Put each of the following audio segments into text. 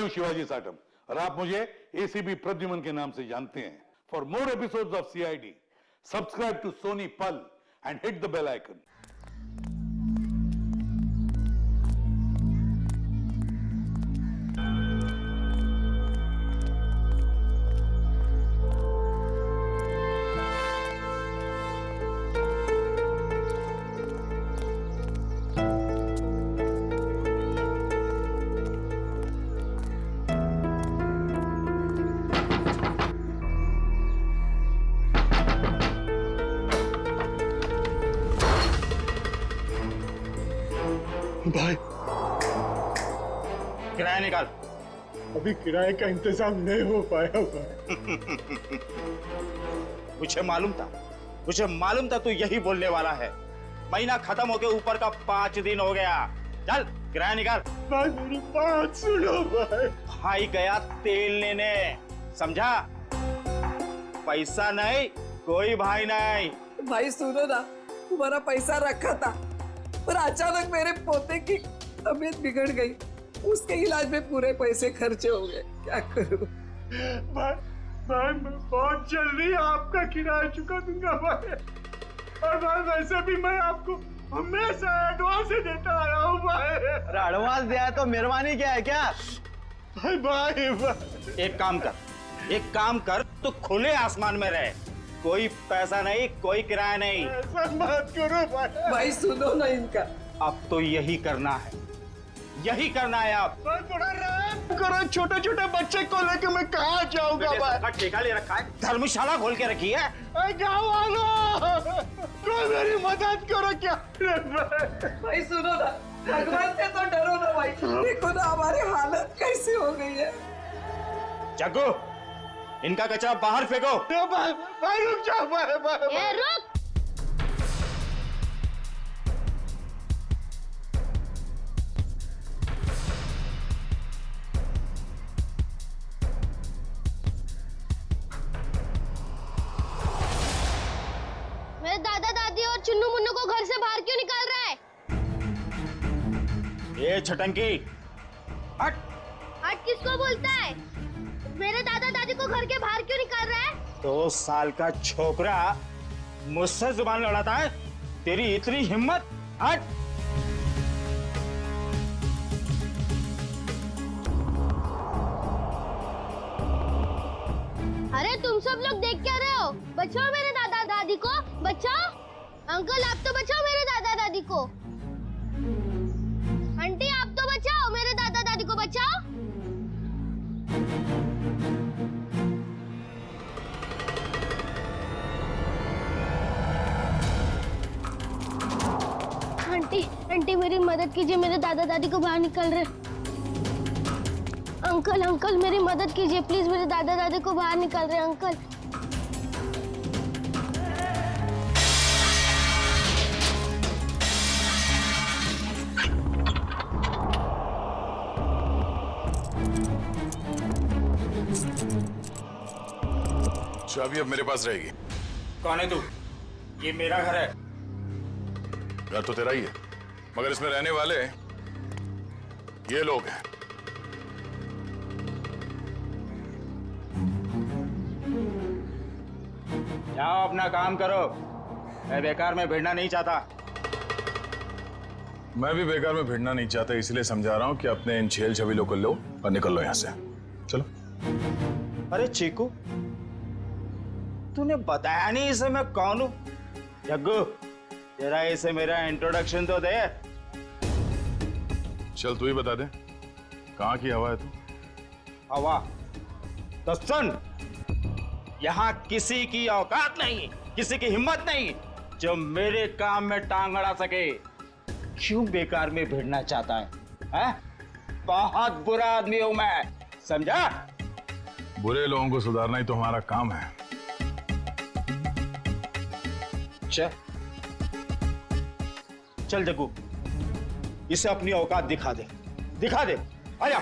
हूं शिवाजी साटम और आप मुझे एसीपी प्रद्युमन के नाम से जानते हैं। For more episodes of CID subscribe to Sony Pal and hit the bell icon. भाई किराया निकाल। अभी किराए का इंतजाम नहीं हो पाया भाई। मुझे मालूम था तू यही बोलने वाला है। महीना खत्म होके ऊपर का 5 दिन हो गया। चल किराया निकाल। भाई मेरी बात सुनो भाई। भाई गया तेल लेने, समझा? पैसा नहीं, कोई भाई नहीं। भाई सुनो ना, तुम्हारा पैसा रखा था पर अचानक मेरे पोते की तबीयत बिगड़ गई, उसके इलाज में पूरे पैसे खर्चे हो गए, क्या करूं? भाई मैं बहुत जल्दी आपका किराया चुका दूंगा भाई। और भाई वैसे भी मैं आपको हमेशा एडवांस देता आया हूँ भाई। एडवांस दिया है तो मेहरबानी क्या है क्या? भाई एक काम कर तो खुले आसमान में रहे। कोई पैसा नहीं, कोई किराया नहीं। ऐसा मत करो भाई। भाई सुनो ना इनका। अब तो यही करना है आप। भाई थोड़ा रहम करो, छोटे छोटे बच्चे को लेकर मैं कहाँ जाऊंगा भाई? ठेका ले रखा है, धर्मशाला खोल के रखी है। गाँव वालों कोई मेरी मदद करो क्या? भाई सुनो ना, भगवान से तो डरो ना भाई। देखो ना हमारी हालत कैसी हो गई है। जग्गू, इनका कचरा बाहर फेंको। भाई रुक जाओ भाई। ए रुक! मेरे दादा दादी और चुन्नू मुन्नू को घर से बाहर क्यों निकाल रहा है? ये छटंकी, हट! हट किसको बोलता है? मेरे दादा दादी को घर के बाहर क्यों निकाल रहा है? 2 साल का छोकरा मुझसे जुबान लड़ाता है? तेरी इतनी हिम्मत? हट! अरे तुम सब लोग देख क्या रहे हो? बचाओ मेरे दादा दादी को, बचाओ! अंकल आप तो बचाओ मेरे दादा दादी को। आंटी आप तो बचाओ मेरे दादा दादी को, बचाओ! आंटी मेरी मदद कीजिए, मेरे दादा दादी को बाहर निकल रहे। अंकल मेरी मदद कीजिए प्लीज, मेरे दादा दादी को बाहर निकल रहे अंकल। चाबी अब मेरे पास रहेगी। कौन है तू? ये मेरा घर है। घर तो तेरा ही है, मगर इसमें रहने वाले ये लोग हैं। जाओ अपना काम करो, मैं बेकार में भिड़ना नहीं चाहता। मैं भी बेकार में भिड़ना नहीं चाहता, इसलिए समझा रहा हूं कि अपने इन छेल छबीलों को लो और निकल लो यहां से। चलो। अरे चीकू, तूने बताया नहीं इसे मैं कौन हूं? जग्गू, तेरा इसे मेरा इंट्रोडक्शन तो दे। चल तू ही बता दे, कहाँ की हवा है तू? हवा? तो सुन, यहाँ किसी की औकात नहीं, किसी की हिम्मत नहीं जो मेरे काम में टांग अड़ा सके। क्यों बेकार में भिड़ना चाहता है? बहुत बुरा आदमी हूं मैं, समझा? बुरे लोगों को सुधारना ही तो हमारा काम है। चल जग्गू, इसे अपनी औकात दिखा दे, दिखा दे। आजा।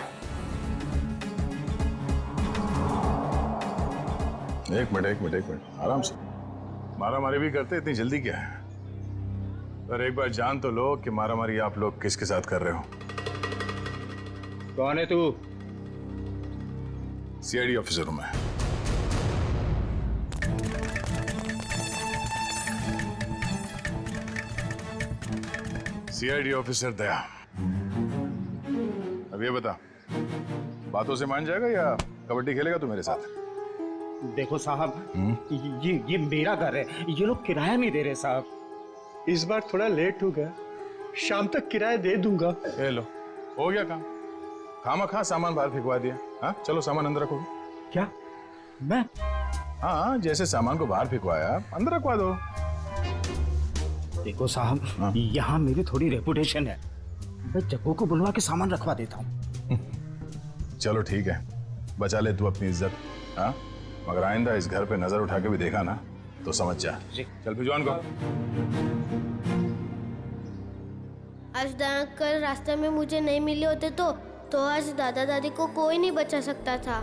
एक मिनट, आराम से। मारामारी भी करते, इतनी जल्दी क्या है? पर एक बार जान तो लो कि मारामारी आप लोग किसके साथ कर रहे हो। कौन है तू? सीआईडी ऑफिसर हूं मैं। सीआईडी ऑफिसर दया। अब ये बता, बातों से मान जाएगा या कबड्डी खेलेगा तू मेरे साथ? देखो साहब, ये मेरा घर है, ये लोग किराया नहीं दे रहे साहब। इस बार थोड़ा लेट हो गया, शाम तक किराया दे दूंगा। ए लो, हो गया काम। खामा सामान बाहर फेंकवा दिया। हाँ चलो सामान अंदर रखो। क्या मैं? हाँ, जैसे सामान को बाहर फेंकवाया अंदर रखवा दो। देखो साहब, यहाँ मेरी थोड़ी रेपुटेशन है, मैं जग्गू को बुलवा के सामान रखवा देता हूँ। चलो ठीक है, बचा ले तू अपनी इज्जत। हाँ, मगर आइंदा इस घर पे नजर उठा के भी देखा ना तो समझ जा। चल भिजवान को। आज दादा अंकल रास्ते में मुझे नहीं मिले होते तो आज दादा दादी को कोई नहीं बचा सकता था।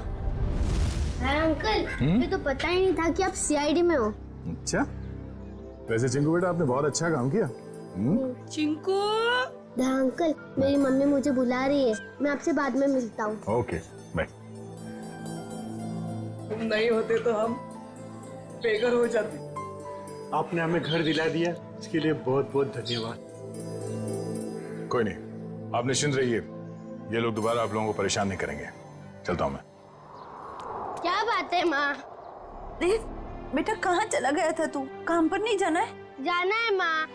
दादा अंकल, मुझे तो पता ही नहीं था कि आप सीआईडी में हो। अच्छा, वैसे चिंकू बेटा आपने बहुत अच्छा काम किया। चिंकू, दादा अंकल, मेरी मम्मी मुझे बुला रही है, मैं आपसे बाद में मिलता हूँ। Okay bye. तुम नहीं होते तो हम बेघर हो जाते। आपने हमें घर दिला दिया, इसके लिए बहुत बहुत धन्यवाद। कोई नहीं, आप निश्चिंत रहिए, ये लोग दोबारा आप लोगों को परेशान नहीं करेंगे। चलता हूँ मैं। क्या बात है माँ? देव, बेटा कहाँ चला गया था तू? काम पर नहीं जाना है? जाना है माँ।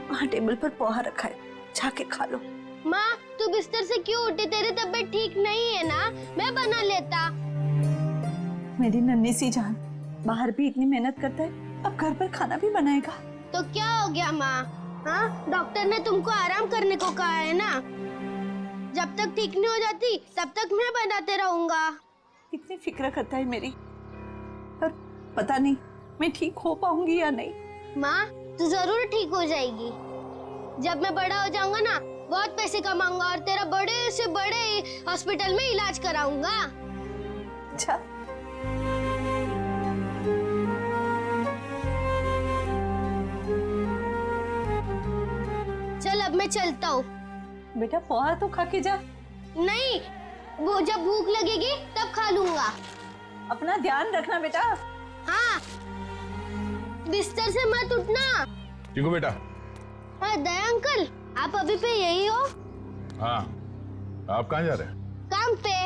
वहाँ टेबल पर पोहा रखा है, जाके खा लो। माँ, तू बिस्तर से क्यों उठी? तेरी तबीयत ठीक नहीं है ना? मैं बना लेता। मेरी नन्ही सी जान, बाहर भी इतनी मेहनत करता है, अब घर पर खाना भी बनाएगा। तो क्या हो गया माँ? हाँ, डॉक्टर ने तुमको आराम करने को कहा है ना। जब तक ठीक नहीं हो जाती तब तक मैं बनाते रहूंगा। कितनी फिक्र करता है मेरी, पर पता नहीं मैं ठीक हो पाऊंगी या नहीं। माँ, तू जरूर ठीक हो जाएगी। जब मैं बड़ा हो जाऊंगा ना, बहुत पैसे कमाऊंगा और तेरा बड़े से बड़े हॉस्पिटल में इलाज कराऊंगा। अच्छा, चल अब मैं चलता हूँ। बेटा पोहा तो खा के जा। नहीं, वो जब भूख लगेगी तब खा लूंगा। अपना ध्यान रखना बेटा। हाँ, बिस्तर से मत उठना। चिंकू बेटा। हाँ दया अंकल, आप अभी पे यही हो? हाँ, आप कहाँ जा रहे हैं? काम पे।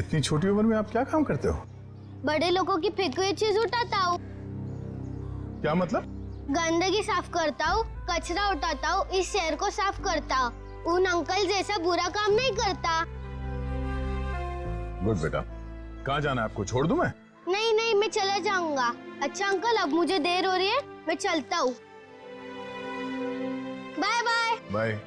इतनी छोटी उम्र में आप क्या काम करते हो? बड़े लोगों की फेंकी हुई चीज उठाता हूँ। क्या मतलब? गंदगी साफ करता हूँ, कचरा उठाता हूँ, इस शहर को साफ करता हूँ। उन अंकल जैसा बुरा काम नहीं करता। गुड बेटा। कहाँ जाना है आपको? छोड़ दूं मैं? नहीं नहीं, मैं चला जाऊंगा। अच्छा अंकल, अब मुझे देर हो रही है, मैं चलता हूँ। Bye bye. बाय।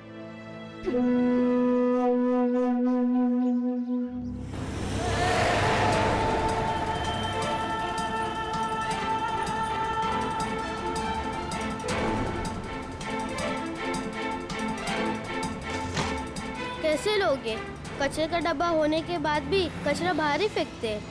कैसे लोगे? कचरे का डब्बा होने के बाद भी कचरा बाहर ही फेंकते हैं।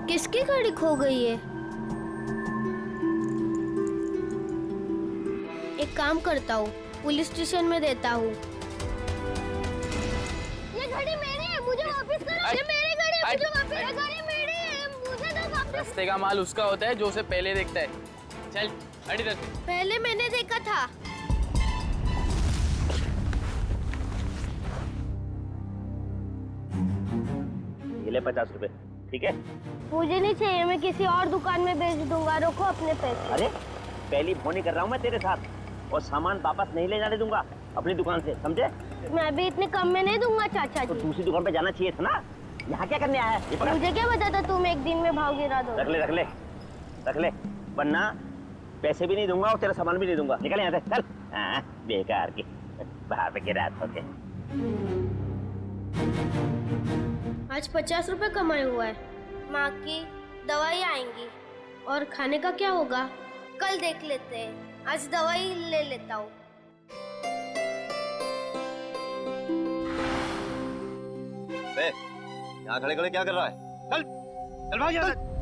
किसकी गाड़ी खो गई है? एक काम करता हूँ, पुलिस स्टेशन में देता हूँ। ये गाड़ी मेरी है, मुझे वापस करो। ये मेरी गाड़ी है, मुझे वापस। ये गाड़ी मेरी है, मुझे दो वापस। रास्ते का माल उसका होता है जो उसे पहले देखता है। चल हट इधर से। पहले मैंने देखा था। ये ले 50 रुपए, ठीक है? मुझे नहीं चाहिए, मैं किसी और दुकान में बेच दूंगा। रखो अपने पैसे। अरे पहली फोन ही कर रहा हूँ मैं तेरे साथ, और सामान वापस नहीं ले जाने दूंगा अपनी दुकान से, समझे? मैं भी इतने कम में नहीं दूंगा चाचा तो जी। दूसरी दुकान पे जाना चाहिए था ना, यहाँ क्या करने आया है? ये पकड़। मुझे क्या पता था तुम एक दिन में भाव गिरा दो। रख ले रख ले रख ले, वरना पैसे भी नहीं दूंगा और तेरा सामान भी नहीं दूंगा। निकल यहाँ से, चल। हाँ, बेकार की बाहर पे गिरा। ओके आज 50 रुपए कमाए हुआ है। माँ की दवाई आएंगी और खाने का क्या होगा कल देख लेते हैं। आज दवाई ले लेता हूँ। यहाँ खड़े खड़े क्या कर रहा है? चल चल भाग यहाँ से।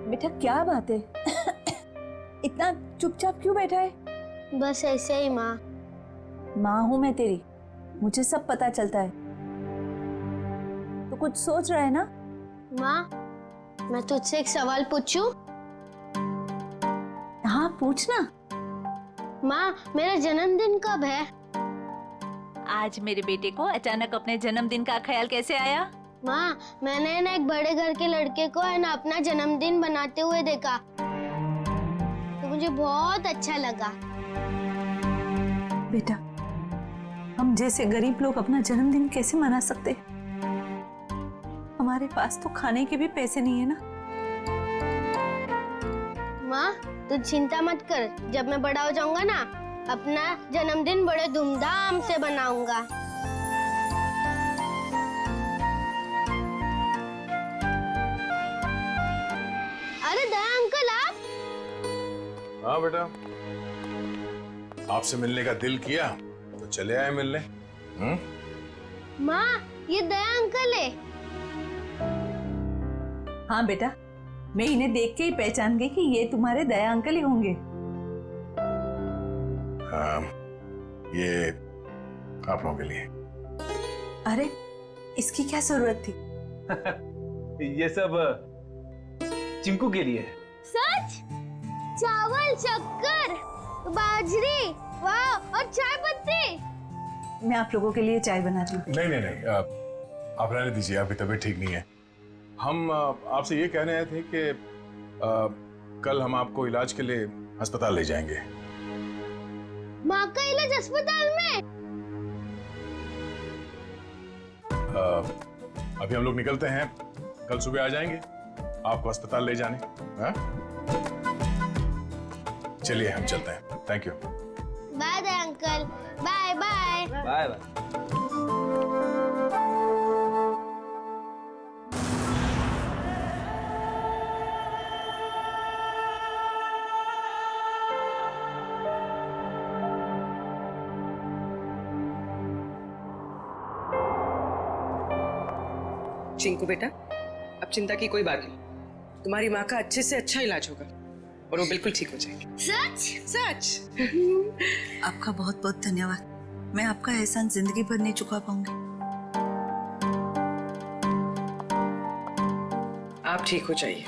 बेटा क्या बात है? इतना चुपचाप क्यों बैठा है? बस ऐसे ही माँ। माँ हूं मैं तेरी, मुझे सब पता चलता है। तो कुछ सोच रहा है ना? माँ मैं तुझसे एक सवाल पूछूं? हाँ पूछना। माँ मेरा जन्मदिन कब है? आज मेरे बेटे को अचानक अपने जन्मदिन का ख्याल कैसे आया? माँ मैंने ना एक बड़े घर के लड़के को है ना अपना जन्मदिन बनाते हुए देखा तो मुझे बहुत अच्छा लगा। बेटा हम जैसे गरीब लोग अपना जन्मदिन कैसे मना सकते? हमारे पास तो खाने के भी पैसे नहीं है ना। माँ तू चिंता मत कर, जब मैं बड़ा हो जाऊंगा ना अपना जन्मदिन बड़े धूमधाम से बनाऊंगा। अरे दया अंकल आप? हाँ बेटा, आपसे मिलने का दिल किया तो चले आए मिलने। माँ ये दया अंकल है। हाँ बेटा, मैं इन्हें देख के ही पहचान गई कि ये तुम्हारे दया अंकल ही होंगे। हाँ, ये आप लोगों के लिए। अरे इसकी क्या जरूरत थी? ये सब चिंकू के लिए। सच? चावल, शक्कर, बाजरी, वाह, और चाय पत्ती। मैं आप लोगों के लिए चाय बनाती हूँ। नहीं नहीं नहीं, आप रहने दीजिए, आपकी तबीयत ठीक नहीं है। हम आपसे ये कहने आए थे कि कल हम आपको इलाज के लिए अस्पताल ले जाएंगे। माँ का इलाज अस्पताल में? अभी हम लोग निकलते हैं, कल सुबह आ जाएंगे आपको अस्पताल ले जाने। हाँ? चलिए हम चलते हैं। Thank you. Bye Daya uncle. Bye bye. Bye bye. Chinku बेटा अब चिंता की कोई बात नहीं, तुम्हारी माँ का अच्छे से अच्छा इलाज होगा और वो बिल्कुल ठीक हो जाएगी। सच? सच। आपका बहुत बहुत धन्यवाद। मैं आपका एहसान जिंदगी भर नहीं चुका पाऊंगी। आप ठीक हो जाइए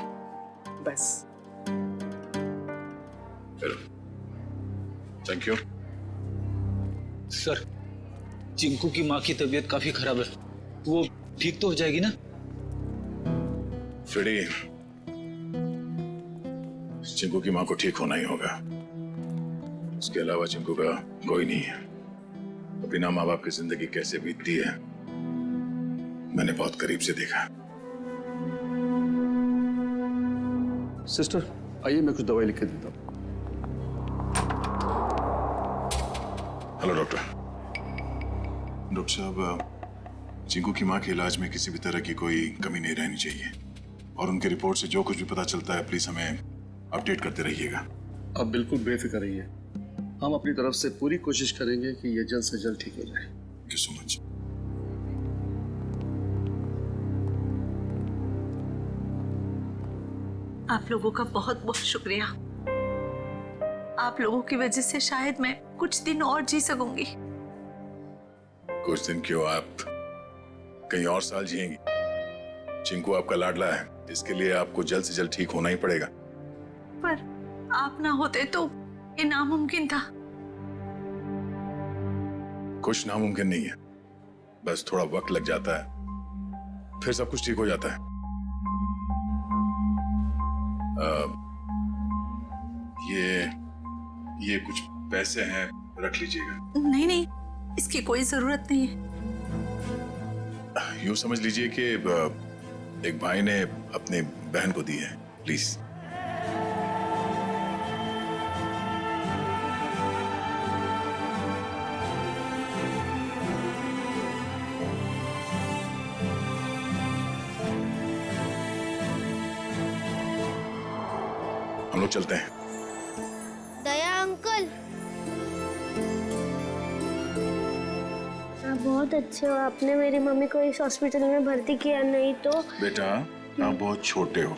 बस। Thank you. सर, चिंकू की माँ की तबीयत काफी खराब है, वो ठीक तो हो जाएगी ना? फ्रेडी, चिंकू की माँ को ठीक होना ही होगा। उसके अलावा चिंकू का कोई नहीं है। तो बिना माँ बाप की जिंदगी कैसे बीतती है मैंने बहुत करीब से देखा। सिस्टर आइए, मैं कुछ दवाई लिख के देता हूँ। Hello doctor. डॉक्टर साहब, चिंकू की माँ के इलाज में किसी भी तरह की कोई कमी नहीं रहनी चाहिए और उनके रिपोर्ट से जो कुछ भी पता चलता है प्लीज हमें अपडेट करते रहिएगा। आप बिल्कुल बेफिक्र रहिए, हम अपनी तरफ से पूरी कोशिश करेंगे कि ये जल्द से जल्द ठीक हो जाए। Thank you so much. आप लोगों का बहुत बहुत शुक्रिया। आप लोगों की वजह से शायद मैं कुछ दिन और जी सकूंगी। कुछ दिन क्यों, आप कहीं और साल जिएंगी। चिंकू आपका लाडला है, इसके लिए आपको जल्द से जल्द ठीक होना ही पड़ेगा। पर आप ना होते तो ये नामुमकिन था। कुछ नामुमकिन नहीं है, बस थोड़ा वक्त लग जाता है, फिर सब कुछ ठीक हो जाता है। ये कुछ पैसे हैं, रख लीजिएगा। नहीं नहीं, इसकी कोई जरूरत नहीं है। यूं समझ लीजिए कि एक भाई ने अपनी बहन को दी है, प्लीज। हम लोग चलते हैं। दया अंकल, आप बहुत अच्छे हो। आपने मेरी मम्मी को इस हॉस्पिटल में भर्ती किया, नहीं तो। बेटा आप बहुत छोटे हो,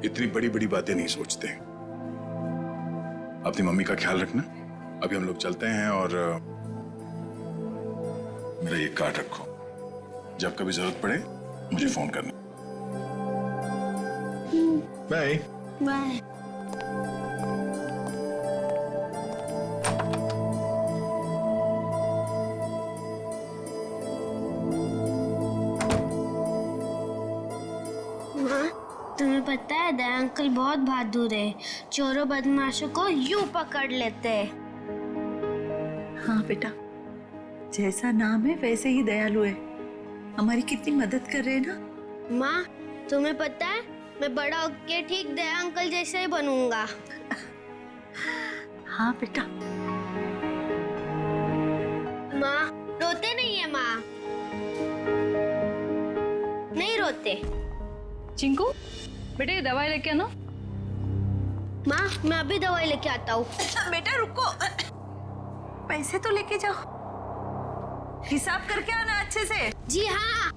इतनी बड़ी बड़ी बातें नहीं सोचते। अपनी मम्मी का ख्याल रखना। अभी हम लोग चलते हैं और मेरा ये कार्ड रखो, जब कभी जरूरत पड़े मुझे फोन करना। Bye bye. तुम्हें पता है दया अंकल बहुत बहादुर है, चोरों बदमाशों को यूं पकड़ लेते हैं। हाँ बेटा, जैसा नाम है वैसे ही दयालु है। हमारी कितनी मदद कर रहे हैं ना। माँ, तुम्हें पता है मैं बड़ा होके ठीक दया अंकल जैसे ही बनूंगा। हाँ बेटा। माँ, रोते नहीं है माँ? नहीं रोते। चिंकू बेटा, ये दवाई लेके आना। माँ, मैं अभी दवाई लेके आता हूँ। बेटा रुको, पैसे तो लेके जाओ, हिसाब करके आना अच्छे से। जी हाँ।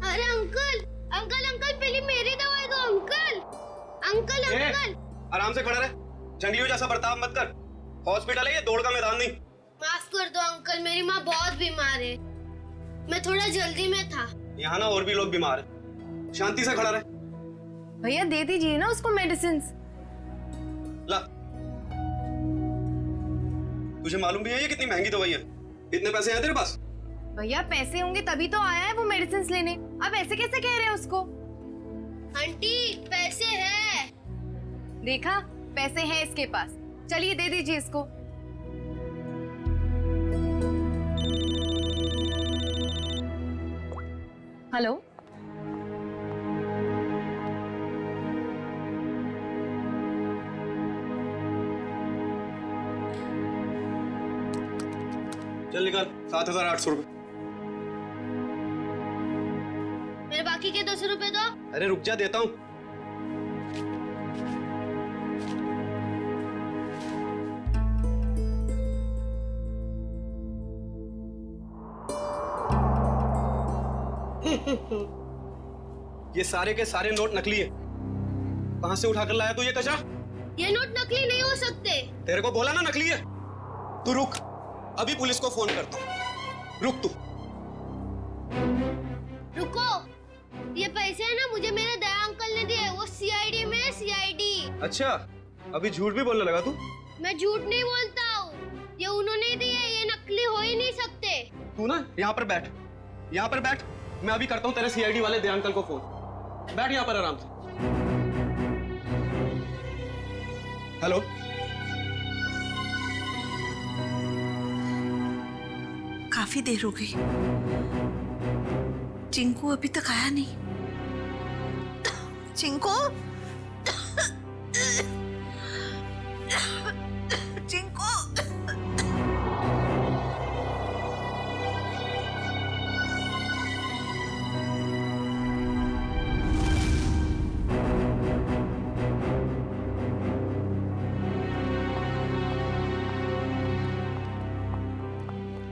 अरे अंकल अंकल अंकल, पहले मेरी दवाई दो अंकल। अंकल अंकल आराम से खड़ा रहे, जंगलियों जैसा बर्ताव मत कर। हॉस्पिटल है ये, दौड़ का मैदान नहीं। माफ कर दो अंकल, मेरी माँ बहुत बीमार है, मैं थोड़ा जल्दी में था। यहाँ ना और भी लोग बीमार हैं, शांति से खड़ा रहे। भैया दे दीजिए ना उसको मेडिसिन। ला, तुझे मालूम भी है ये कितनी महंगी दवाई है? इतने पैसे हैं तेरे पास? भैया पैसे होंगे तभी तो आया है वो मेडिसिन लेने। अब ऐसे कैसे कह रहे हैं उसको? आंटी पैसे है। देखा, पैसे हैं इसके पास। चलिए दे दीजिए इसको। हेलो, चल निकाल 7,800 रुपए। मेरे बाकी के 200 रुपए दो। अरे रुक जा, देता हूँ। ये सारे के सारे नोट नकली है। कहां से उठाकर लाया तू ये कचरा? ये नोट नकली नहीं हो सकते। तेरे को बोला ना नकली है। तू रुक, अभी पुलिस को फोन करता हूँ। रुक तू। रुको, ये पैसे है ना, मुझे मेरे दया अंकल ने दिए। वो सीआईडी में, सीआईडी। अच्छा, अभी झूठ भी बोलने लगा तू? मैं झूठ नहीं बोलता हूँ, ये उन्होंने दिए, ये नकली हो ही नहीं सकते। तू ना यहाँ पर बैठ, यहाँ पर बैठ। मैं अभी करता हूँ तेरे सीआईडी वाले दया अंकल को फोन। बैठ यहाँ पर आराम से। हेलो, काफी देर हो गई, चिंकू अभी तक आया नहीं। चिंकू, चिंकू।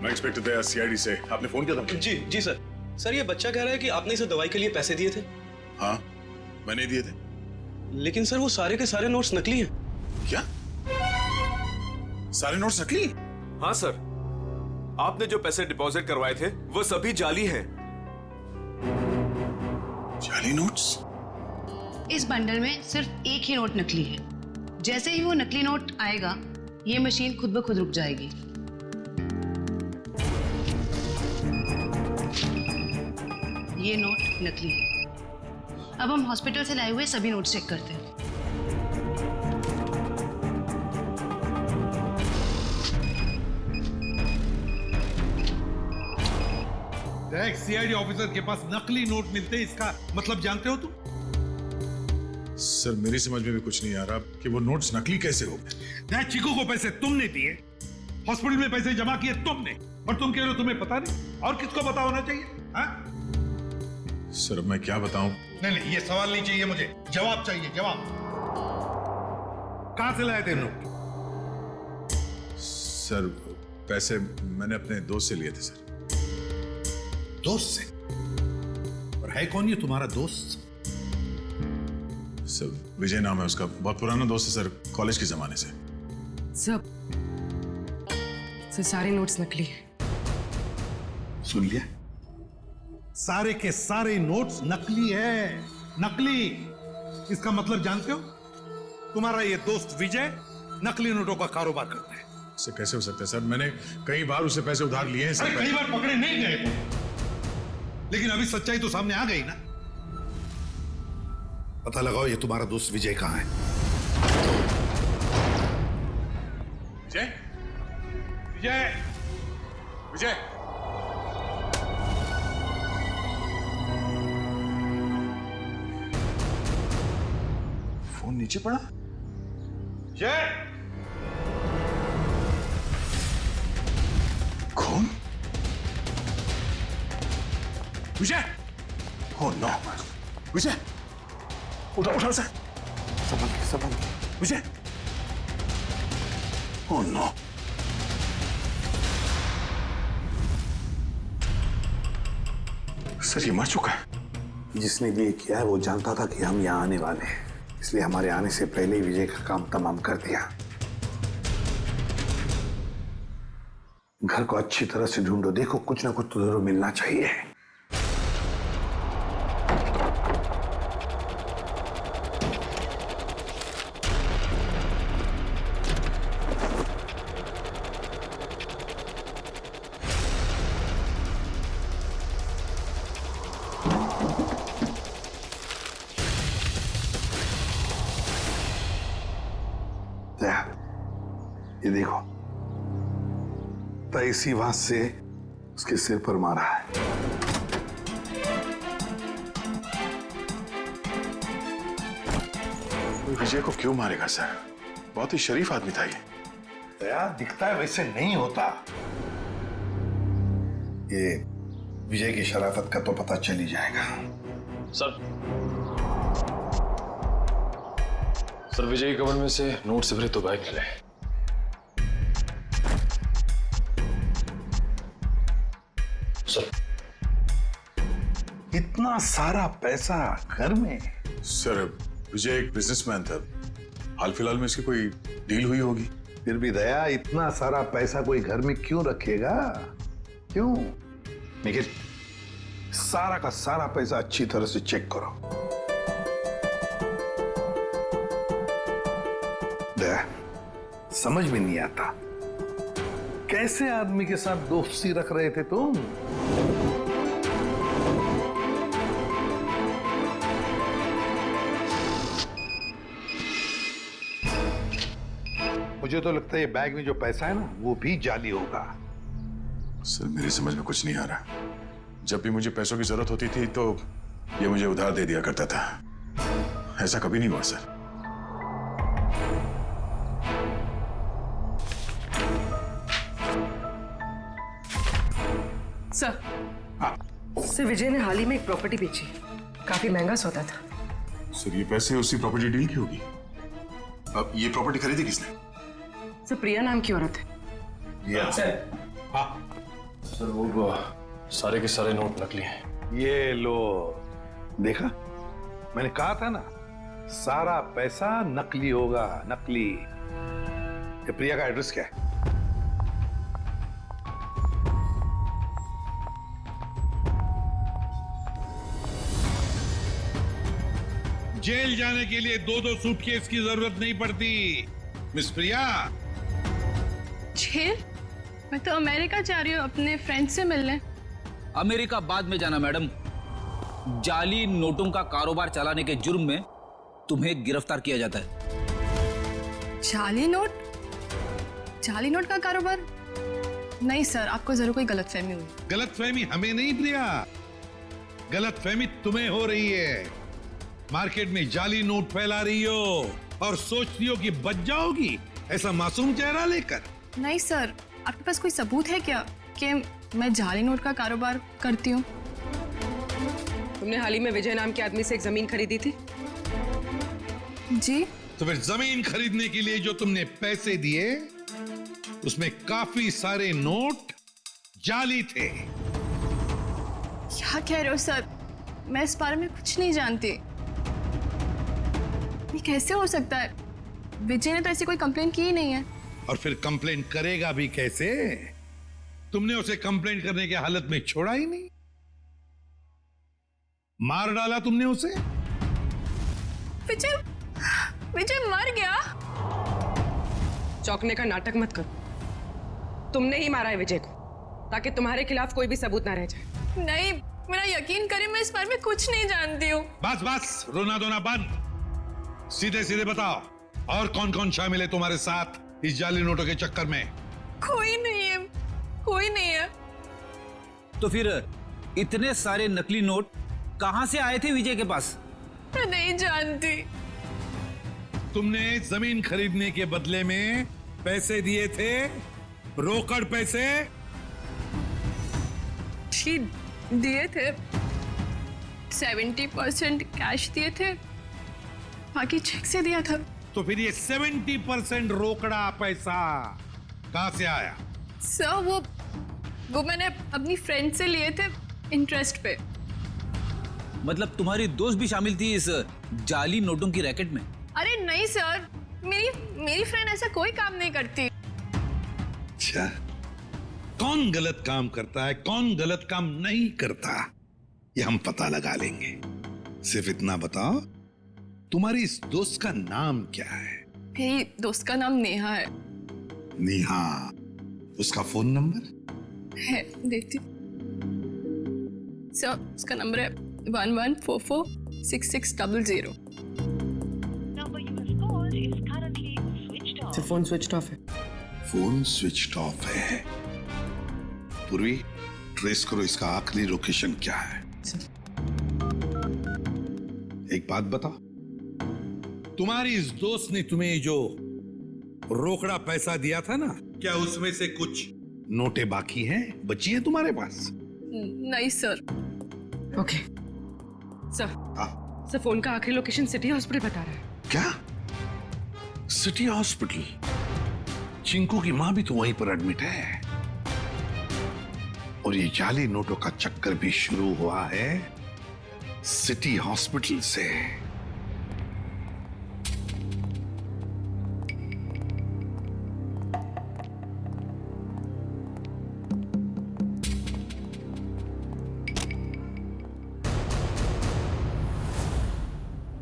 मैं इंस्पेक्टर दया, सीआईडी से। आपने फोन किया था? जी जी सर। सर ये बच्चा कह रहा है कि आपने इसे दवाई के लिए पैसे दिए थे। हाँ, मैंने दिए थे। लेकिन सर वो सारे के सारे नोट्स नकली हैं। क्या? सारे नोट्स नकली? हाँ सर, आपने जो पैसे डिपॉजिट करवाए थे वो सभी जाली हैं। जाली नोट्स? इस बंडल में सिर्फ एक ही नोट नकली है। जैसे ही वो नकली नोट आएगा, ये मशीन खुद ब खुद रुक जाएगी। ये नोट नकली है। अब हम हॉस्पिटल से लाए हुए सभी नोट्स चेक करते हैं। देख, सीआईडी ऑफिसर के पास नकली नोट मिलते हैं, इसका मतलब जानते हो तुम? सर मेरी समझ में भी कुछ नहीं आ रहा कि वो नोट्स नकली कैसे हो गए। चीकू को पैसे तुमने दिए, हॉस्पिटल में पैसे जमा किए तुमने, और तुम कह रहे हो तुम्हें पता नहीं? और किसको पता होना चाहिए? हाँ? सर मैं क्या बताऊं? नहीं, ये सवाल नहीं चाहिए मुझे, जवाब चाहिए, जवाब। कहां से लाए थे नोट? सर पैसे मैंने अपने दोस्त से लिए थे सर। दोस्त से? और है कौन ये तुम्हारा दोस्त? सर विजय नाम है उसका, बहुत पुराना दोस्त है सर, कॉलेज के जमाने से। सर सारे नोट्स नकली हैं। सुन लिया? सारे के सारे नोट्स नकली है, नकली। इसका मतलब जानते हो? तुम्हारा ये दोस्त विजय नकली नोटों का कारोबार करता है। सर कैसे हो सकता है सर, मैंने कई बार उससे पैसे उधार लिए हैं सर। कई बार पकड़े नहीं गए, लेकिन अभी सच्चाई तो सामने आ गई ना। पता लगाओ ये तुम्हारा दोस्त विजय कहां है। विजय, विजय, विजय। फोन नीचे पड़ा। जय, कौन? विजय! Oh no! विजय! उठा उठा सर। संभल के। विजय! Oh no! सर ये मर चुका है। जिसने भी ये किया है वो जानता था कि हम यहाँ आने वाले हैं, इसलिए हमारे आने से पहले ही विजय का काम तमाम कर दिया। घर को अच्छी तरह से ढूंढो, देखो कुछ ना कुछ तो जरूर मिलना चाहिए। ये देखो, तो इसी बात से उसके सिर पर मारा है। विजय को क्यों मारेगा सर? बहुत ही शरीफ आदमी था ये। दया, दिखता है वैसे नहीं होता। ये विजय की शराफत का तो पता चल ही जाएगा। सर विजय के कवर में से नोट से भरे 2 बैग मिले। सर इतना सारा पैसा घर में? सर विजय एक बिजनेसमैन था, हाल फिलहाल में इसकी कोई डील हुई होगी। फिर भी दया, इतना सारा पैसा कोई घर में क्यों रखेगा? क्यों? निखिल, सारा का सारा पैसा अच्छी तरह से चेक करो। दया, समझ में नहीं आता कैसे आदमी के साथ दोस्ती रख रहे थे तुम? मुझे तो लगता है ये बैग में जो पैसा है ना, वो भी जाली होगा। सर मेरी समझ में कुछ नहीं आ रहा। जब भी मुझे पैसों की जरूरत होती थी तो ये मुझे उधार दे दिया करता था, ऐसा कभी नहीं हुआ सर। सर विजय ने हाल ही में एक प्रॉपर्टी बेची, काफी महंगा सौदा था। सर ये पैसे उसी प्रॉपर्टी डील की होगी। अब ये प्रॉपर्टी खरीदी किसने? सर प्रिया नाम की औरत है। सर वो सारे के सारे नोट नकली हैं। ये लो, देखा, मैंने कहा था ना, सारा पैसा नकली होगा, नकली। ये प्रिया का एड्रेस क्या है? जेल जाने के लिए 2-2 सूटकेस की जरूरत नहीं पड़ती, मिस प्रिया। जेल? मैं तो अमेरिका जा रही हूँ अपने फ्रेंड से मिलने। अमेरिका बाद में जाना मैडम, जाली नोटों का कारोबार चलाने के जुर्म में तुम्हें गिरफ्तार किया जाता है। जाली नोट का कारोबार? नहीं सर, आपको जरूर कोई गलतफहमी हुई। गलतफहमी हमें नहीं प्रिया, गलतफहमी तुम्हें हो रही है। मार्केट में जाली नोट फैला रही हो और सोचती हो कि बच जाओगी ऐसा मासूम चेहरा लेकर। नहीं सर, आपके पास कोई सबूत है क्या कि मैं जाली नोट का कारोबार करती हूँ? तुमने हाल ही में विजय नाम के आदमी से एक जमीन खरीदी थी? जी। तो फिर जमीन खरीदने के लिए जो तुमने पैसे दिए उसमें काफी सारे नोट जाली थे। क्या कह रहे हो सर? मैं इस बारे में कुछ नहीं जानती। ये कैसे हो सकता है? विजय ने तो ऐसी कोई कंप्लेंट की ही नहीं है। और फिर कंप्लेंट करेगा भी कैसे? तुमने उसे कंप्लेंट करने के हालत में छोड़ा ही नहीं, मार डाला तुमने उसे। विजय मर गया? चौंकने का नाटक मत करो। तुमने ही मारा है विजय को ताकि तुम्हारे खिलाफ कोई भी सबूत ना रह जाए। नहीं, मेरा यकीन करें, मैं इस बारे में कुछ नहीं जानती हूँ। बस बस, रोना धोना बंद। सीधे सीधे बताओ, और कौन कौन शामिल है तुम्हारे साथ इस जाली नोटों के चक्कर में? कोई नहीं है, कोई नहीं है। तो फिर इतने सारे नकली नोट कहां से आए थे विजय के पास? मैं नहीं जानती। तुमने जमीन खरीदने के बदले में पैसे दिए थे, रोकड़ पैसे। जी दिए थे, 70% कैश दिए थे, बाकी चेक से दिया था। तो फिर ये 70% रोकड़ा पैसा कहां से आया? सर वो मैंने अपनी फ्रेंड से लिए थे इंटरेस्ट पे। मतलब तुम्हारी दोस्त भी शामिल थी इस जाली नोटों की रैकेट में? अरे नहीं सर, मेरी फ्रेंड ऐसा कोई काम नहीं करती। अच्छा, कौन गलत काम करता है, कौन गलत काम नहीं करता, ये हम पता लगा लेंगे। सिर्फ इतना बताओ, तुम्हारी इस दोस्त का नाम क्या है? मेरी दोस्त का नाम नेहा है। नेहा, उसका फोन नंबर है, देती। सर उसका नंबर है 11446600। फोन स्विच ऑफ है। फोन स्विच ऑफ है। पूर्वी, ट्रेस करो इसका आखिरी लोकेशन क्या है। एक बात बताओ, तुम्हारी इस दोस्त ने तुम्हें जो रोकड़ा पैसा दिया था ना, क्या उसमें से कुछ नोटें बाकी हैं, बची हैं तुम्हारे पास? नहीं सर। ओके सर, फोन का आखिरी लोकेशन सिटी हॉस्पिटल बता रहा है। क्या? City hospital? चिंकू की मां भी तो वहीं पर एडमिट है। और ये जाली नोटों का चक्कर भी शुरू हुआ है सिटी हॉस्पिटल से।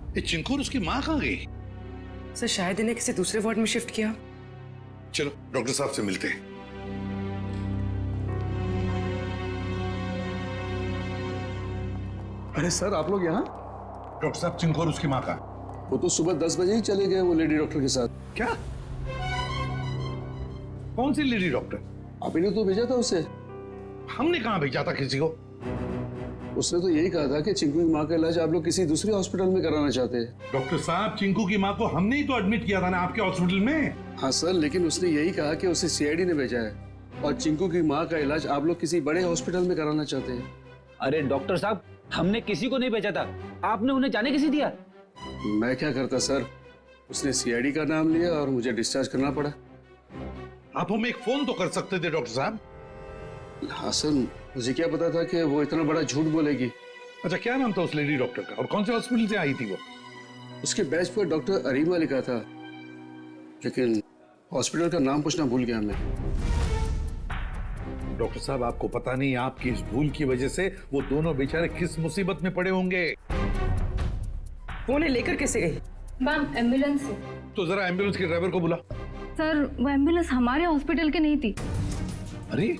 ये चिंकू और उसकी मां कहां गई? सर शायद इन्हें किसी दूसरे वार्ड में शिफ्ट किया। चलो डॉक्टर साहब से मिलते हैं। अरे सर, आप लोग यहाँ? डॉक्टर साहब, चिंकू और उसकी मां का? वो तो सुबह 10 बजे ही चले गए, वो लेडी डॉक्टर के साथ। क्या? कौन सी लेडी डॉक्टर? आप ही ने तो भेजा था उसे। हमने कहां भेजा था किसी को? उसने तो यही कहा था कि चिंकू की माँ का इलाज आप लोग किसी दूसरे हॉस्पिटल में कराना चाहते हैं। डॉक्टर साहब, चिंकू की माँ को हमने ही तो एडमिट किया था ना आपके हॉस्पिटल में। हाँ सर, लेकिन उसने यही कहा कि उसे सीआईडी ने भेजा है और चिंकू की माँ का इलाज आप लोग किसी बड़े हॉस्पिटल में कराना चाहते हैं। अरे डॉक्टर साहब, हमने किसी को नहीं भेजा था, आपने उन्हें जाने किसी दिया? मैं क्या करता सर, उसने सीआईडी का नाम लिया और मुझे डिस्चार्ज करना पड़ा। आप हमें एक फोन तो कर सकते थे डॉक्टर साहब। हाँ सर, मुझे क्या पता था कि वो इतना बड़ा झूठ बोलेगी। अच्छा, क्या नाम था उस लेडी डॉक्टर का और कौन से हॉस्पिटल से आई थी वो? उसके बैच पर डॉक्टर अरीमा लिखा था, लेकिन हॉस्पिटल का नाम पूछना भूल गया मैं। डॉक्टर साहब, आपको पता नहीं आपकी इस भूल की वजह से वो दोनों बेचारे किस मुसीबत में पड़े होंगे। वो उन्हें लेकर कैसे गई? मैम, एम्बुलेंस से। तो जरा एम्बुलेंस के ड्राइवर को बुला। सर, वो एम्बुलेंस हमारे हॉस्पिटल की नहीं थी। अरे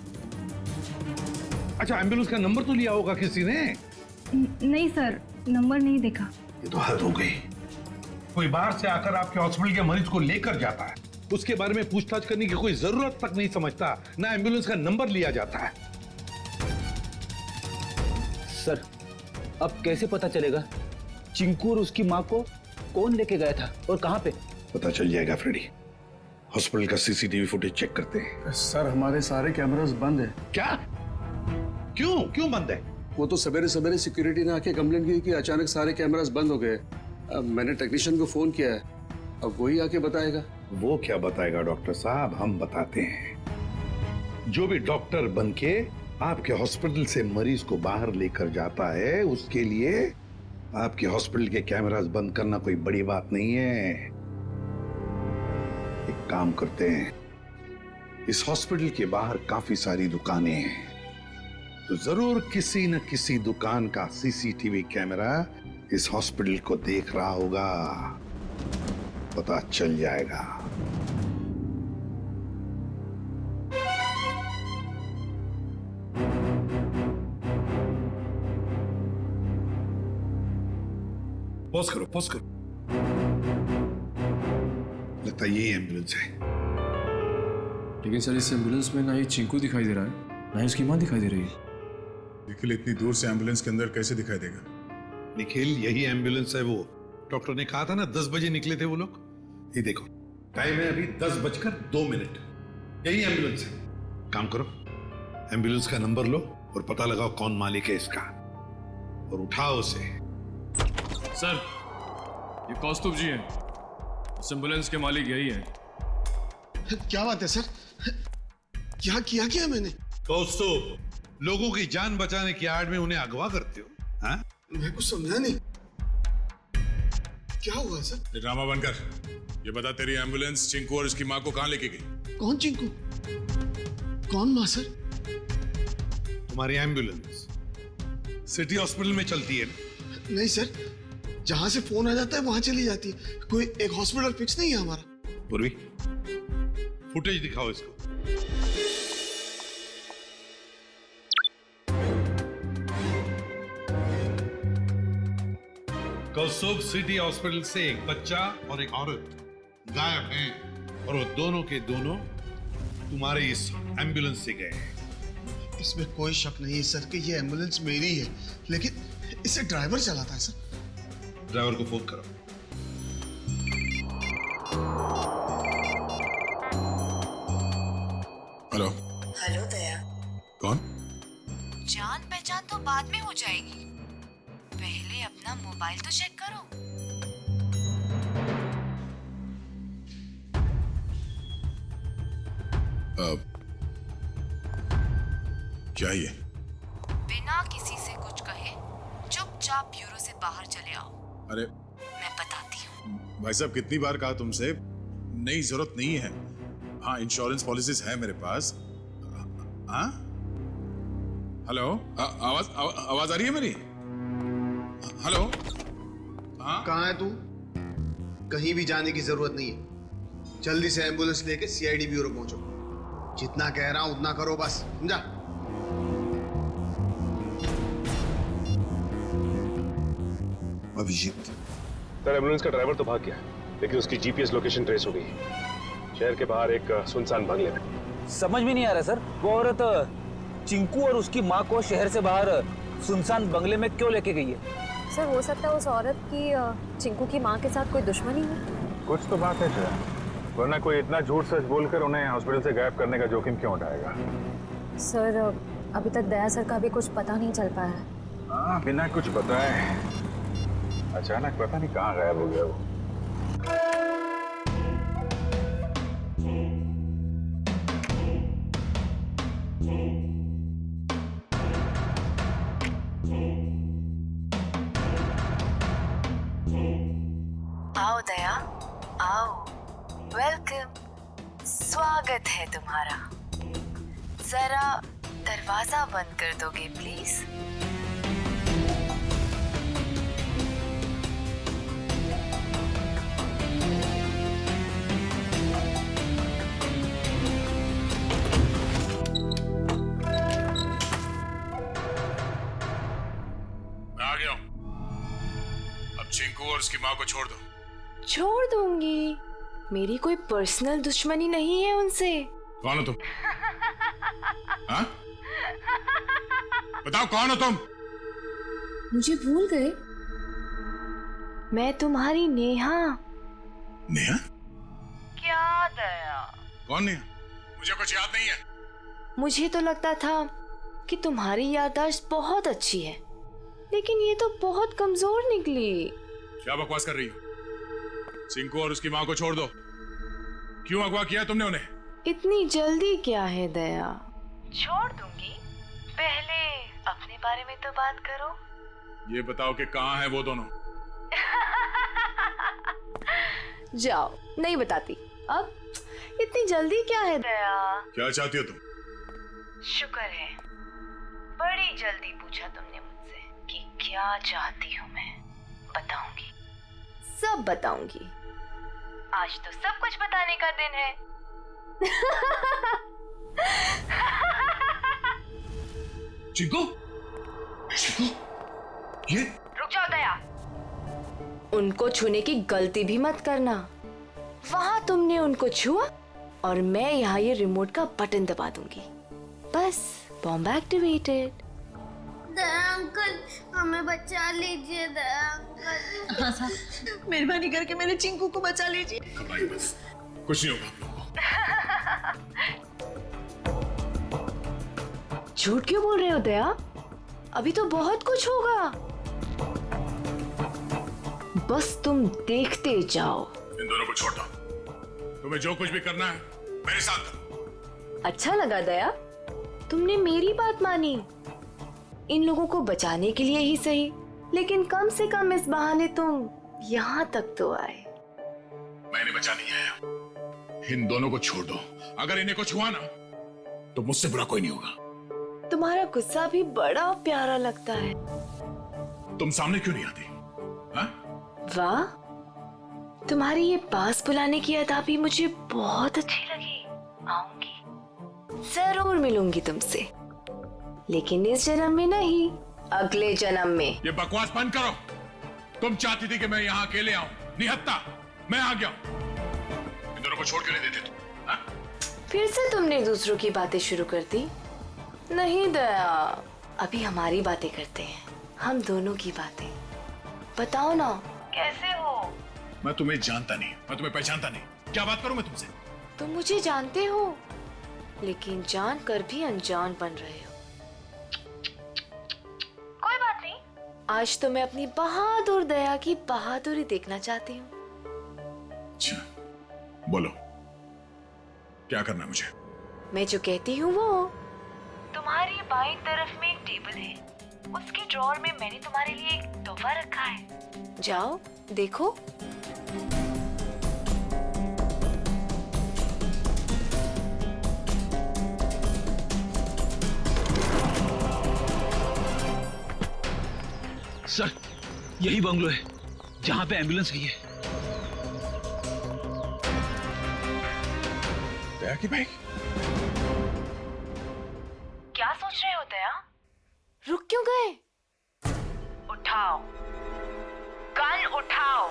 अच्छा, एम्बुलेंस का नंबर तो लिया होगा किसी ने? नहीं सर, नंबर नहीं देखा। ये तो हद हो गई। कोई बाहर से आकर आपके हॉस्पिटल के मरीज को लेकर जाता है, उसके बारे में पूछताछ करने की कोई जरूरत तक नहीं समझता, ना एम्बुलेंस का नंबर लिया जाता है। सर, अब कैसे पता चलेगा चिंकू और उसकी माँ को कौन लेके गया था और कहाँ पे? पता चल जाएगा फ्रेडी। हॉस्पिटल का सीसीटीवी फुटेज चेक करते हैं। सर, हमारे सारे कैमरास बंद है। क्या? क्यों बंद है? वो तो सवेरे सवेरे सिक्योरिटी ने आके कंप्लेंट की कि अचानक सारे कैमरास बंद हो गए। अब मैंने टेक्नीशियन को फोन किया है, अब वही आके बताएगा। वो क्या बताएगा डॉक्टर साहब, हम बताते हैं। जो भी डॉक्टर बनके आपके हॉस्पिटल से मरीज को बाहर लेकर जाता है, उसके लिए आपके हॉस्पिटल के कैमरास बंद करना कोई बड़ी बात नहीं है। एक काम करते हैं, इस हॉस्पिटल के बाहर काफी सारी दुकानें हैं, तो जरूर किसी न किसी दुकान का सीसीटीवी कैमरा इस हॉस्पिटल को देख रहा होगा, पता चल जाएगा। पॉज करो। लगता है यही एम्बुलेंस है। लेकिन सर, इस एम्बुलेंस में ना ही चिंकू दिखाई दे रहा है, ना ही उसकी माँ दिखाई दे रही है। निखिल इतनी दूर से एम्बुलेंस के अंदर कैसे दिखाई देगा? निखिल, यही एम्बुलेंस है। वो डॉक्टर ने कहा था ना 10 बजे निकले थे वो लोग। ये देखो, टाइम है अभी 10:02। यही एम्बुलेंस है। काम करो, एम्बुलेंस का नंबर लो और पता लगाओ कौन मालिक है इसका, और उठाओ उसे। सर, ये कौस्तुभ जी हैं, इस एम्बुलेंस के मालिक यही हैं। क्या बात है सर? क्या किया क्या मैंने? कौस्तुभ, लोगों की जान बचाने की आड़ में उन्हें अगवा करते हो? हाँ? मैं कुछ समझा नहीं। क्या हुआ सर? ड्रामा बनकर ये बता, तेरी एम्बुलेंस चिंकू और उसकी माँ को कहाँ लेके गई? कौन चिंकू? कौन माँ सर? तुम्हारी एम्बुलेंस सिटी हॉस्पिटल में चलती है ना? नहीं सर, जहां से फोन आ जाता है वहां चली जाती है। कोई एक हॉस्पिटल फिक्स नहीं है हमारा। पूर्वी, फुटेज दिखाओ इसको। कौस्तुभ, सिटी हॉस्पिटल से एक बच्चा और एक औरत गायब हैं, और वो दोनों के दोनों तुम्हारे इस एम्बुलेंस से गए हैं। इसमें कोई शक नहीं है सर कि ये एम्बुलेंस मेरी है, लेकिन इसे ड्राइवर चलाता है सर। ड्राइवर को फोन करो। हेलो दया। कौन? जान पहचान तो बाद में हो जाएगी, पहले अपना मोबाइल तो चेक करो। क्या ये? बिना किसी से कुछ कहे चुपचाप ब्यूरो से बाहर चले आओ। अरे मैं बताती हूँ। भाई साहब, कितनी बार कहा तुमसे, नहीं जरूरत नहीं है। हाँ, इंश्योरेंस पॉलिसीज है मेरे पास। हाँ, हेलो, आवाज आ रही है मेरी? हेलो, हाँ, कहाँ है तू? कहीं भी जाने की जरूरत नहीं है, जल्दी से एम्बुलेंस लेके सीआईडी ब्यूरो पहुंचो। जितना कह रहा हूं उतना करो, बस समझा? अभिजीत, सर, एम्बुलेंस का ड्राइवर तो भाग गया, लेकिन उसकी जीपीएस लोकेशन ट्रेस हो गई। शहर के बाहर एक सुनसान बंगले में। समझ में नहीं आ रहा सर, वो औरत चिंकू और उसकी माँ को शहर से बाहर सुनसान बंगले में क्यों लेके गई है? सर, हो सकता है उस औरत की चिंकू की माँ के साथ कोई दुश्मनी है। कुछ तो बात है सर, वरना कोई इतना झूठ सच बोलकर उन्हें हॉस्पिटल से गायब करने का जोखिम क्यों उठाएगा? सर, अभी तक दया सर का भी कुछ पता नहीं चल पाया है। हाँ, बिना कुछ बताए अचानक पता नहीं कहाँ गायब हो गया वो। आओ दया, आओ। वेलकम, स्वागत है तुम्हारा। जरा दरवाजा बंद कर दोगे प्लीज? चिंकू और उसकी माँ को छोड़ दो। छोड़ दूंगी? मेरी कोई पर्सनल दुश्मनी नहीं है उनसे। कौन हो तुम? हाँ? बताओ कौन हो तुम? मुझे भूल गए? मैं तुम्हारी नेहा। नेहा? क्या दया? कौन नेहा? मुझे कुछ याद नहीं है। मुझे तो लगता था कि तुम्हारी याददाश्त बहुत अच्छी है, लेकिन ये तो बहुत कमजोर निकली। क्या बकवास कर रही हो? चिंकू और उसकी माँ को छोड़ दो। क्यों अगवा किया तुमने उन्हें? इतनी जल्दी क्या है दया? छोड़ दूंगी, पहले अपने बारे में तो बात करो। ये बताओ कि कहाँ है वो दोनों? जाओ, नहीं बताती। अब इतनी जल्दी क्या है दया? क्या चाहती हो तुम? शुक्र है बड़ी जल्दी पूछा तुमने मुझसे कि क्या चाहती हूँ मैं। बताऊंगी, सब बताऊंगी। आज तो सब कुछ बताने का दिन है। चिंकू? चिंकू? ये? रुक जाओ दया, उनको छूने की गलती भी मत करना। वहां तुमने उनको छुआ और मैं यहाँ ये रिमोट का बटन दबा दूंगी। बस बॉम्ब एक्टिवेटेड। दया अंकल, हमें बचा लीजिए दया अंकल। हाँ साहब, मेहरबानी करके मेरे चिंकू को बचा लीजिए। बस कुछ नहीं होगा आप लोगों को। झूठ क्यों बोल रहे हो दया? अभी तो बहुत कुछ होगा। बस तुम देखते जाओ। इन दोनों को छोड़ दो। तुम्हें जो कुछ भी करना है मेरे साथ करो। अच्छा लगा दया, तुमने मेरी बात मानी। इन लोगों को बचाने के लिए ही सही, लेकिन कम से कम इस बहाने तुम यहाँ तक तो आए। मैंने बचा नहीं आया। इन दोनों को छोड़ दो। अगर इन्हें को छुआ ना तो मुझसे बुरा कोई नहीं होगा। तुम्हारा गुस्सा भी बड़ा प्यारा लगता है। तुम सामने क्यों नहीं आती? हाँ? वाह, तुम्हारी ये पास बुलाने की अदा भी मुझे बहुत अच्छी लगी। आऊंगी, जरूर मिलूंगी तुमसे, लेकिन इस जन्म में नहीं, अगले जन्म में। ये बकवास बंद करो। तुम चाहती थी कि मैं यहाँ अकेले आऊं, निहत्ता मैं आ गया। इन दोनों को छोड़ के नहीं देते तुम। हाँ? फिर से तुमने दूसरों की बातें शुरू कर दी। नहीं दया, अभी हमारी बातें करते हैं, हम दोनों की बातें। बताओ ना, कैसे हो? मैं तुम्हें जानता नहीं, मैं तुम्हें पहचानता नहीं। क्या बात करूं मैं तुमसे? तुम मुझे जानते हो, लेकिन जान कर भी अनजान बन रहे हो। कोई बात नहीं, आज तो मैं अपनी बहादुर दया की बहादुरी देखना चाहती हूँ। अच्छा, बोलो क्या करना है मुझे? मैं जो कहती हूँ वो। तुम्हारी बाईं तरफ में एक टेबल है, उसके ड्रॉअर में मैंने तुम्हारे लिए एक तोहफा रखा है। जाओ देखो। सर, यही बंगलो है जहां पे एम्बुलेंस गई है। दया की बाइक? क्या सोच रहे हो दया? रुक क्यों गए? उठाओ, गन उठाओ।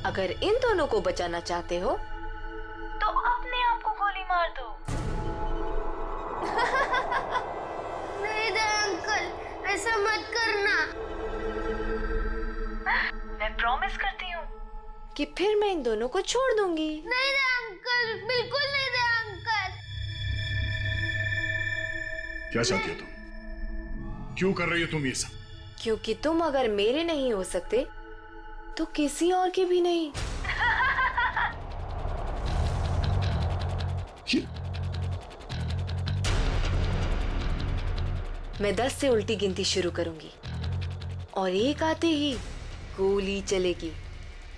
अगर इन दोनों को बचाना चाहते हो तो अपने आप को गोली मार दो। नहीं दया अंकल, ऐसा मत करना। मैं प्रॉमिस करती हूँ कि फिर मैं इन दोनों को छोड़ दूंगी। नहीं दया अंकल, बिल्कुल नहीं दया अंकल। क्या चाहती हो तुम? क्यों कर रही हो तुम ये सब? क्योंकि तुम अगर मेरे नहीं हो सकते तो किसी और के भी नहीं। मैं 10 से उल्टी गिनती शुरू करूंगी और एक आते ही गोली चलेगी,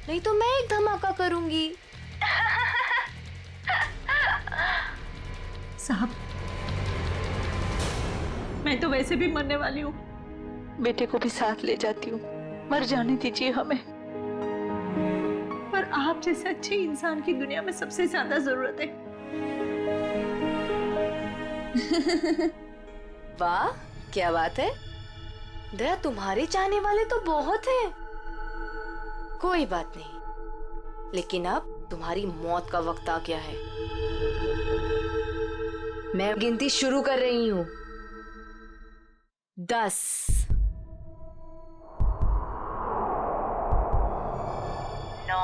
नहीं तो मैं एक धमाका करूंगी। साहब, मैं तो वैसे भी मरने वाली हूँ, बेटे को भी साथ ले जाती हूँ, मर जाने दीजिए हमें। पर आप जैसे अच्छे इंसान की दुनिया में सबसे ज्यादा जरूरत है। वाह, क्या बात है। दया, तुम्हारे चाहने वाले तो बहुत हैं। कोई बात नहीं, लेकिन अब तुम्हारी मौत का वक्त आ गया है। मैं गिनती शुरू कर रही हूँ। 10 9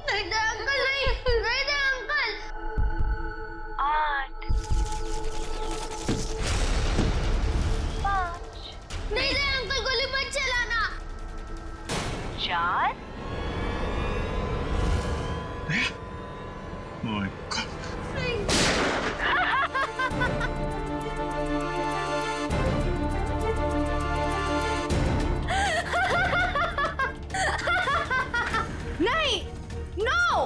नहीं दे अंकल, नहीं दे अंकल। 8 5 नहीं दे अंकल, गोली मत चलाना। 4 Oh my God. नहीं, नो!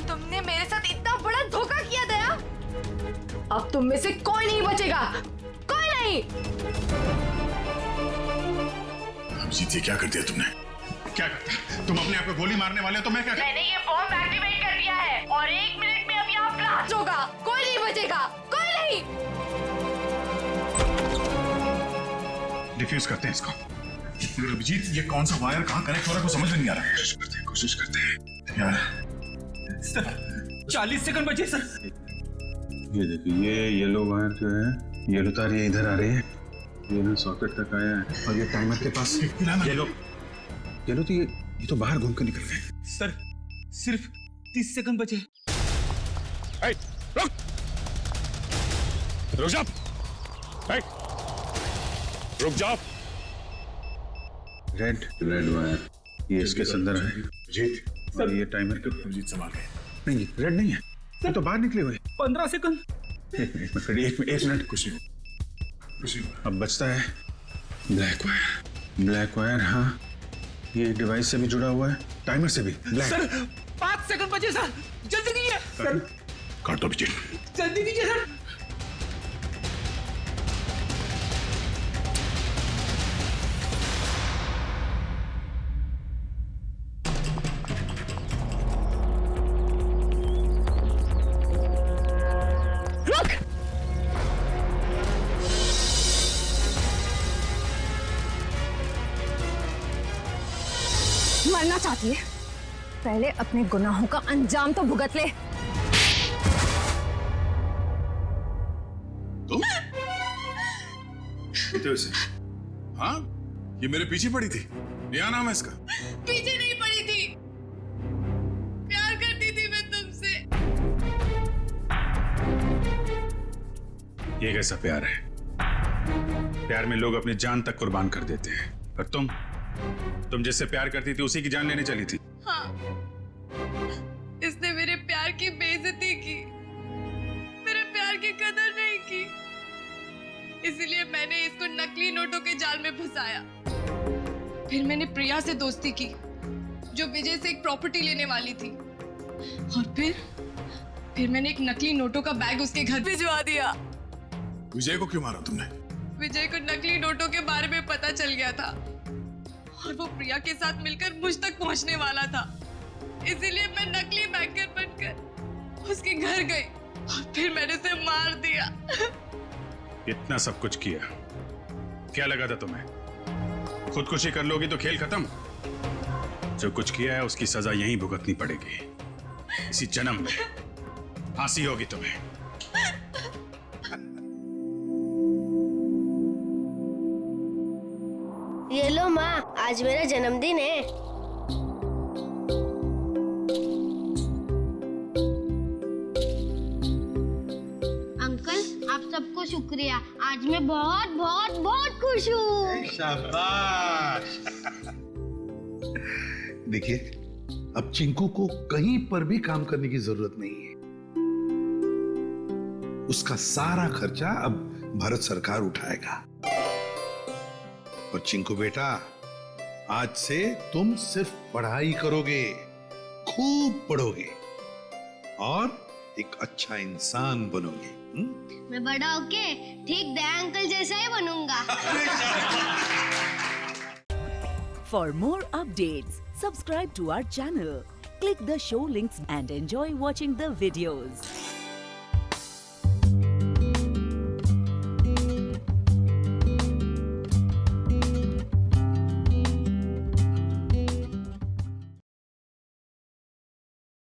तुमने मेरे साथ इतना बड़ा धोखा किया दया। अब तुम में से कोई नहीं बचेगा, कोई नहीं। अभिजीत, ये क्या कर दिया तुमने? क्या करता? तुम अपने आप को गोली मारने वाले हो तो मैं क्या? मैंने ये बॉम्ब एक्टिवेट कर दिया है और 1 मिनट में अब यहाँ ब्लास्ट होगा। कोई नहीं बचेगा, कोई नहीं। डिफ्यूज करते हैं इसको। मगर अभिजीत, ये कौन सा वायर कहाँ कनेक्ट हो रहा है कुछ समझ में नहीं आ रहा। कोशिश करते हैं यार। सर 40 सेकंड बचे सर। ये देखिए, ये येलो वायर जो है, येलो तार ये इधर आ रही है, ये ना सॉकेट तक आया है और ये टाइमर के पास येलो तो ये तो बाहर घूम के निकल गए। सर सिर्फ 30 सेकंड बचे। रुक जा, रुक जा। रेड वायर ये इसके अंदर है जीत, और ये टाइमर के जीत संभाल गए। नहीं, रेड नहीं है, ये तो बाहर निकले हुए। 15 सेकंड। एक मिनट, कुछ नहीं। अब बचता है ब्लैक वायर। हाँ, ये डिवाइस से भी जुड़ा हुआ है, टाइमर से भी। सर 5 सेकंड बचे सर, जल्दी कीजिए। सर काट दो अभिजीत, जल्दी कीजिए सर। मरना चाहती है? पहले अपने गुनाहों का अंजाम तो भुगत ले। तुम? हाँ, ये मेरे पीछे पड़ी थी। क्या नाम है इसका? पीछे नहीं पड़ी थी, प्यार करती थी मैं तुमसे। ये कैसा प्यार है? प्यार में लोग अपनी जान तक कुर्बान कर देते हैं, और तुम जिससे प्यार करती थी उसी की जान लेने चली थी। हाँ, इसने मेरे प्यार की बेइज्जती की, मेरे प्यार की कदर नहीं की, इसलिए मैंने इसको नकली नोटों के जाल में फंसाया। फिर मैंने प्रिया से दोस्ती की, जो विजय से एक प्रॉपर्टी लेने वाली थी, और फिर मैंने एक नकली नोटों का बैग उसके घर भिजवा दिया। विजय को क्यों मारा तुमने? विजय को नकली नोटों के बारे में पता चल गया था, और वो प्रिया के साथ मिलकर मुझ तक पहुंचने वाला था, इसीलिए मैं नकली बैंकर बनकर उसके घर गई और फिर मैंने उसे मार दिया। इतना सब कुछ किया, क्या लगा था तुम्हें? खुदकुशी कर लोगी तो खेल खत्म। जो कुछ किया है उसकी सजा यहीं भुगतनी पड़ेगी, इसी जन्म में फांसी होगी तुम्हें। ये लो माँ, आज मेरा जन्मदिन है। अंकल, आप सबको शुक्रिया, आज मैं बहुत बहुत बहुत खुश हूँ। शाबाश। देखिए, अब चिंकू को कहीं पर भी काम करने की जरूरत नहीं है। उसका सारा खर्चा अब भारत सरकार उठाएगा। और चिंकू बेटा, आज से तुम सिर्फ पढ़ाई करोगे, खूब पढ़ोगे और एक अच्छा इंसान बनोगे। मैं बड़ा होके ठीक दया अंकल जैसा ही बनूंगा। For more updates, subscribe to our channel, click the show links and enjoy watching the videos.